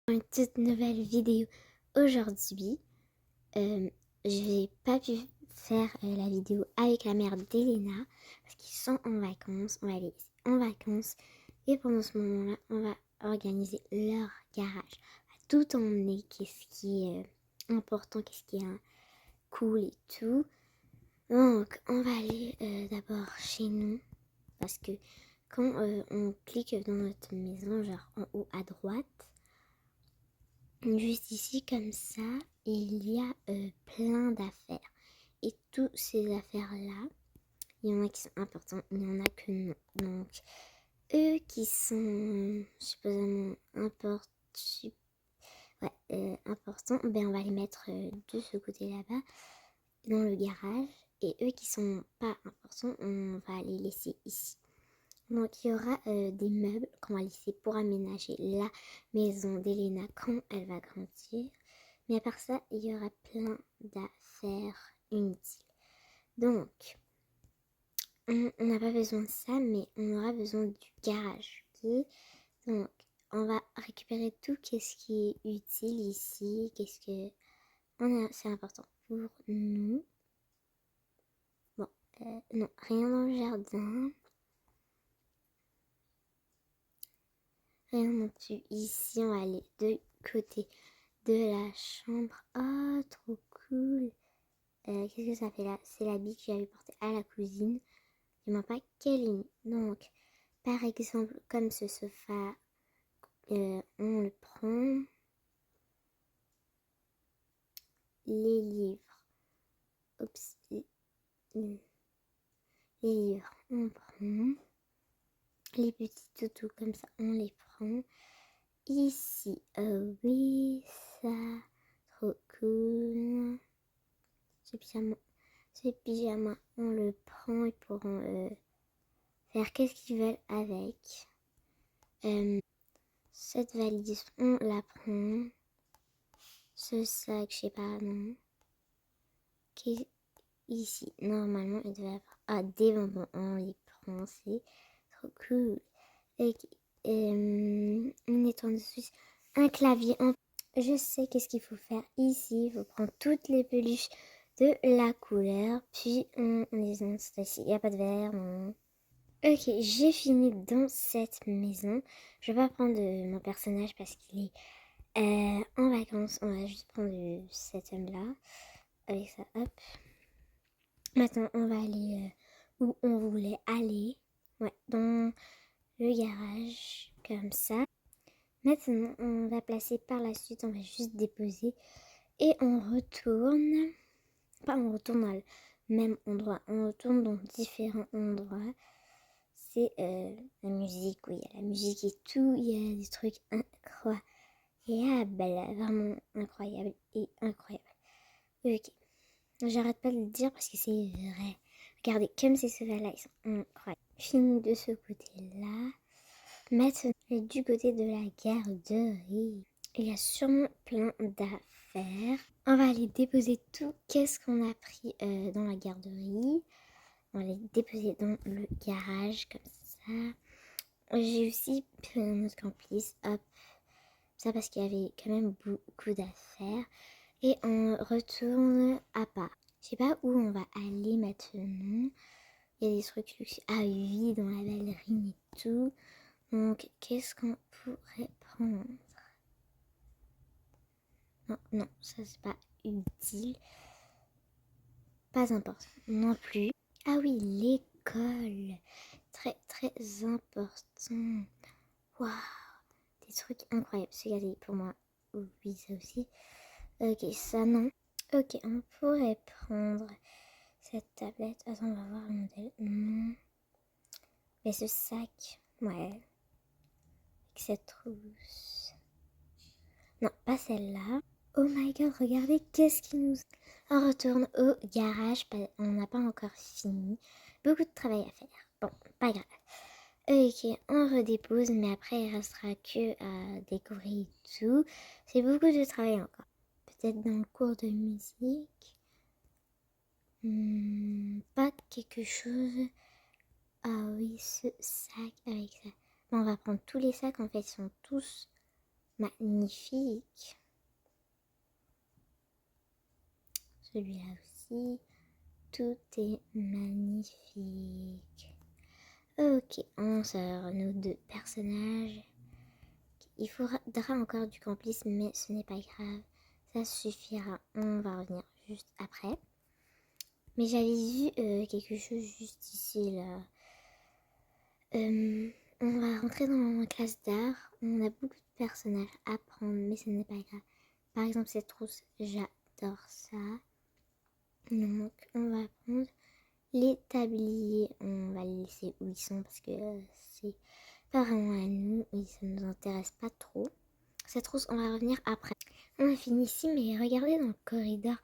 Une toute nouvelle vidéo aujourd'hui. Je vais pas pu faire la vidéo avec la mère d'Elena parce qu'ils sont en vacances. On va les laisser en vacances et pendant ce moment-là, on va organiser leur garage. On va tout emmener, qu'est-ce qui est important, qu'est-ce qui est cool et tout. Donc, on va aller d'abord chez nous parce que quand on clique dans notre maison, genre en haut à droite, juste ici, comme ça, il y a plein d'affaires. Et toutes ces affaires-là, il y en a qui sont importants, il y en a que non. Donc, eux qui sont supposément importants, ben on va les mettre de ce côté là-bas, dans le garage. Et eux qui sont pas importants, on va les laisser ici. Donc il y aura des meubles qu'on va laisser pour aménager la maison d'Elena quand elle va grandir. Mais à part ça, il y aura plein d'affaires inutiles. Donc, on n'a pas besoin de ça, mais on aura besoin du garage. Ok. Donc, on va récupérer tout ce qui est utile ici. C'est important pour nous. Bon, non, rien dans le jardin. Rien non plus. Ici, on va aller de côté de la chambre. Oh, trop cool. Qu'est-ce que ça fait là? C'est l'habit que j'avais porté à la cousine. Je ne sais pas quelle est. Donc, par exemple, comme ce sofa, on le prend. Les livres. Oups. Les livres, on prend. Les petits toutous, comme ça, on les prend. Ici, oui, ça, trop cool. Ce pyjama, on le prend. Ils pourront faire qu'est-ce qu'ils veulent avec. Cette valise, on la prend. Ce sac, je sais pas, non. Ici, normalement, il devait avoir des bonbons. On les prend, c'est trop cool. Une étenduise, un clavier. Je sais qu'est-ce qu'il faut faire ici. Il faut prendre toutes les peluches de la couleur. Puis, on les installe ici. Il n'y a pas de verre, non. Ok, j'ai fini dans cette maison. Je vais pas prendre mon personnage parce qu'il est en vacances. On va juste prendre cet homme-là. Avec ça, hop. Maintenant, on va aller où on voulait aller. Ouais, dans le garage, comme ça. Maintenant, on va placer par la suite. On va juste déposer. Et on retourne. Pas on retourne dans le même endroit. On retourne dans différents endroits. C'est la musique, oui, il y a la musique et tout, il y a des trucs incroyables, vraiment incroyables et incroyables. Ok, j'arrête pas de le dire parce que c'est vrai. Regardez, comme ces sofas-là, ils sont incroyables. Fini de ce côté-là. Maintenant, du côté de la garderie, il y a sûrement plein d'affaires. On va aller déposer tout. Qu'est-ce qu'on a pris dans la garderie? On va les déposer dans le garage, comme ça. J'ai aussi pris un autre campus, hop, ça parce qu'il y avait quand même beaucoup d'affaires. Et on retourne à part. Je sais pas où on va aller maintenant. Il y a des trucs luxueux. Ah oui, dans la ballerine et tout. Donc, qu'est-ce qu'on pourrait prendre? Non, non, ça c'est pas utile. Pas important non plus. Ah oui, l'école. Très, très important. Waouh, des trucs incroyables. Regardez, pour moi, oui, ça aussi. Ok, ça non. Ok, on pourrait prendre cette tablette. Attends, on va voir le modèle. Non. Mais ce sac, ouais. Avec cette trousse. Non, pas celle-là. Oh my god, regardez qu'est-ce qui nous... On retourne au garage. On n'a pas encore fini. Beaucoup de travail à faire. Bon, pas grave. Ok, on redépose, mais après il restera que à découvrir et tout. C'est beaucoup de travail encore. Peut-être dans le cours de musique. Pas quelque chose. Ah oui, ce sac avec ça. Bon, on va prendre tous les sacs, en fait, ils sont tous magnifique. Celui-là aussi. Tout est magnifique. Ok, on sort nos 2 personnages. Il faudra encore du complice, mais ce n'est pas grave. Ça suffira. On va revenir juste après. Mais j'avais vu quelque chose juste ici, là. On va rentrer dans la classe d'art. On a beaucoup de personnages à prendre, mais ce n'est pas grave. Par exemple, cette trousse, j'adore ça. Donc, on va prendre les tabliers. On va les laisser où ils sont parce que c'est pas vraiment à nous et ça ne nous intéresse pas trop. Cette trousse, on va revenir après. On a fini ici, mais regardez dans le corridor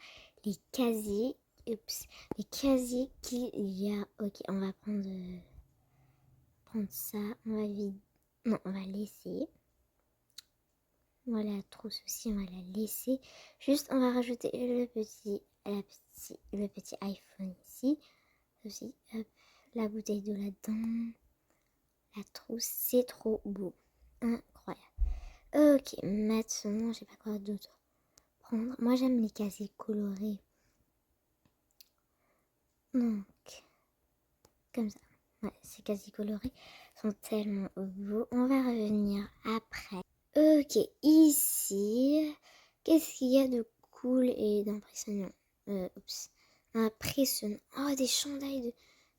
les casiers. Oups, les casiers qu'il y a. Ok, on va prendre ça. On va vider. Non, on va laisser. Voilà, la trousse aussi, on va la laisser. Juste, on va rajouter le petit iPhone ici. Aussi, hop, la bouteille d'eau là-dedans. La trousse, c'est trop beau. Incroyable. Ok, maintenant, je sais pas quoi d'autre prendre. Moi, j'aime les casiers colorés. Donc, comme ça. Ouais, ces casiers colorés sont tellement beaux. On va revenir après. Ok, ici, qu'est-ce qu'il y a de cool et d'impressionnant? Impressionnant. Oh, des chandails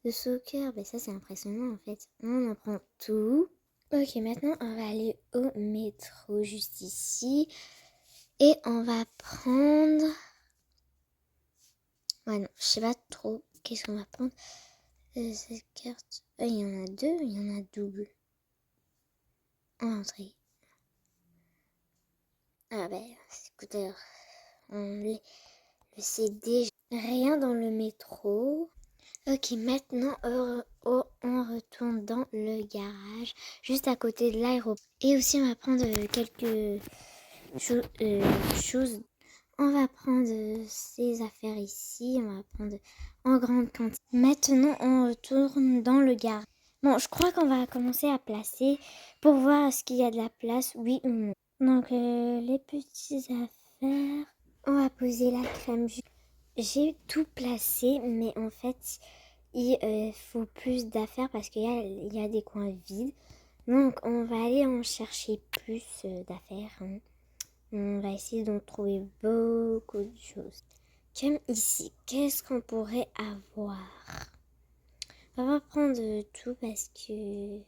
de soccer. Ben ça, c'est impressionnant en fait. On en prend tout. Ok, maintenant, on va aller au métro juste ici. Et on va prendre... Ouais, non, je sais pas trop qu'est-ce qu'on va prendre. Cette carte... il y en a 2, il y en a double. Entrée. Ah ben, écoutez, le CD, rien dans le métro. Ok, maintenant on retourne dans le garage, juste à côté de l'aéroport. Et aussi on va prendre quelques choses. On va prendre ces affaires ici, on va prendre en grande quantité. Maintenant on retourne dans le garage. Bon, je crois qu'on va commencer à placer pour voir ce qu'il y a de la place, oui ou non. Donc les petites affaires, on va poser la crème. J'ai tout placé, mais en fait il faut plus d'affaires parce qu'il y a des coins vides. Donc on va aller en chercher plus d'affaires. Hein. On va essayer d'en trouver beaucoup de choses. Comme ici, qu'est-ce qu'on pourrait avoir? On va prendre tout parce que...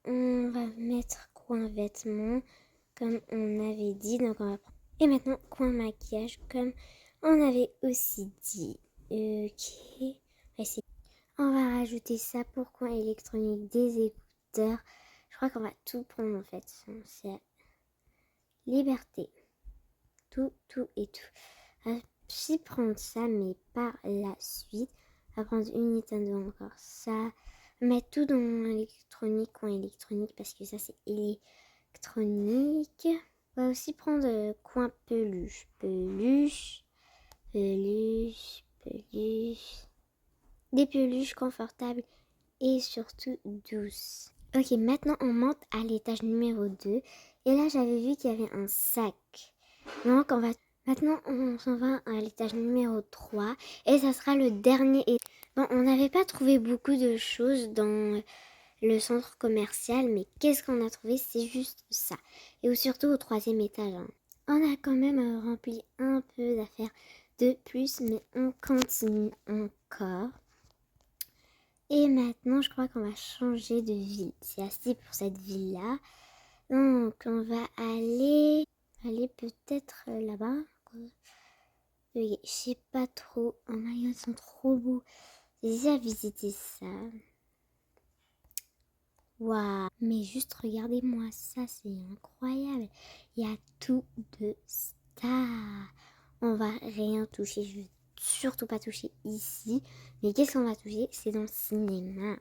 on va mettre coin vêtements comme on avait dit. Donc on va prendre... Et maintenant coin maquillage comme on avait aussi dit. Ok. On va rajouter ça pour coin électronique, des écouteurs. Je crois qu'on va tout prendre en fait. C'est liberté. Tout et tout. On va aussi prendre ça, mais par la suite. On va prendre une Nintendo encore. Ça. Mettre tout dans l'électronique, coin électronique, parce que ça c'est électronique. On va aussi prendre coin peluche. Peluche. Des peluches confortables et surtout douces. Ok, maintenant on monte à l'étage numéro 2. Et là j'avais vu qu'il y avait un sac. Donc maintenant on s'en va à l'étage numéro 3. Et ça sera le dernier. Bon, on n'avait pas trouvé beaucoup de choses dans le centre commercial. Mais qu'est-ce qu'on a trouvé? C'est juste ça. Et surtout au 3e étage. Hein. On a quand même rempli un peu d'affaires de plus. Mais on continue encore. Et maintenant, je crois qu'on va changer de ville. C'est assez pour cette ville-là. Donc, on va aller peut-être là-bas. Je sais pas trop. Oh my god, ils sont trop beaux. J'ai déjà visité ça. Waouh. Mais juste regardez-moi ça, c'est incroyable. Il y a tout de ça. On va rien toucher. Je veux surtout pas toucher ici. Mais qu'est-ce qu'on va toucher? C'est dans le cinéma.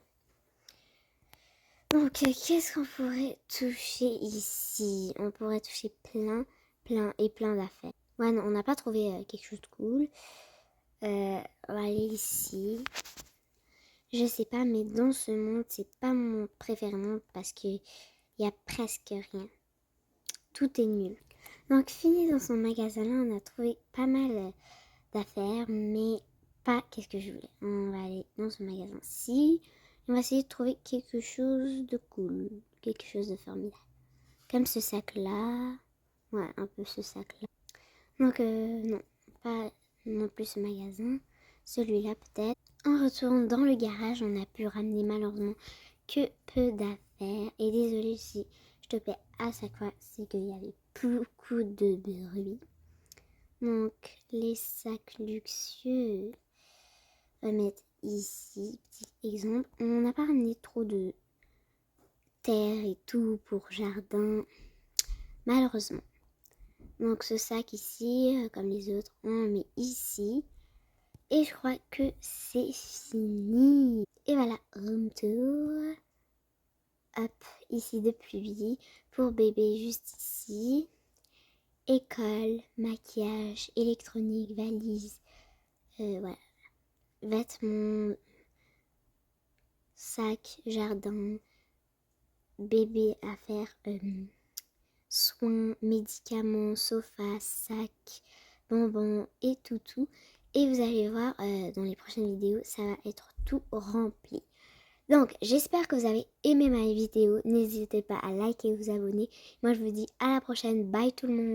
Donc, qu'est-ce qu'on pourrait toucher ici? On pourrait toucher plein d'affaires. Ouais, non, on n'a pas trouvé quelque chose de cool. On va aller ici. Je sais pas, mais dans ce monde, c'est pas mon préféré monde parce que il il y a presque rien. Tout est nul. Donc fini dans son magasin là, on a trouvé pas mal d'affaires, mais pas qu'est-ce que je voulais. On va aller dans ce magasin-ci. On va essayer de trouver quelque chose de cool, quelque chose de formidable. Comme ce sac-là. Ouais, un peu ce sac-là. Donc non, pas non plus ce magasin. Celui-là peut-être. En retournant dans le garage, on a pu ramener malheureusement que peu d'affaires. Et désolé si je te plais à chaque fois, c'est qu'il y avait beaucoup de bruit. Donc les sacs luxueux, on va mettre ici, petit exemple. On n'a pas ramené trop de terre et tout pour jardin, malheureusement. Donc ce sac ici, comme les autres, on met ici. Et je crois que c'est fini. Et voilà, room tour. Hop, ici de pluie. Pour bébé, juste ici. École, maquillage, électronique, valise. Voilà. Vêtements, sac, jardin, bébé à faire, soins, médicaments, sofa, sac, bonbons et tout. Et vous allez voir dans les prochaines vidéos, ça va être tout rempli. Donc, j'espère que vous avez aimé ma vidéo. N'hésitez pas à liker et vous abonner. Moi, je vous dis à la prochaine. Bye tout le monde.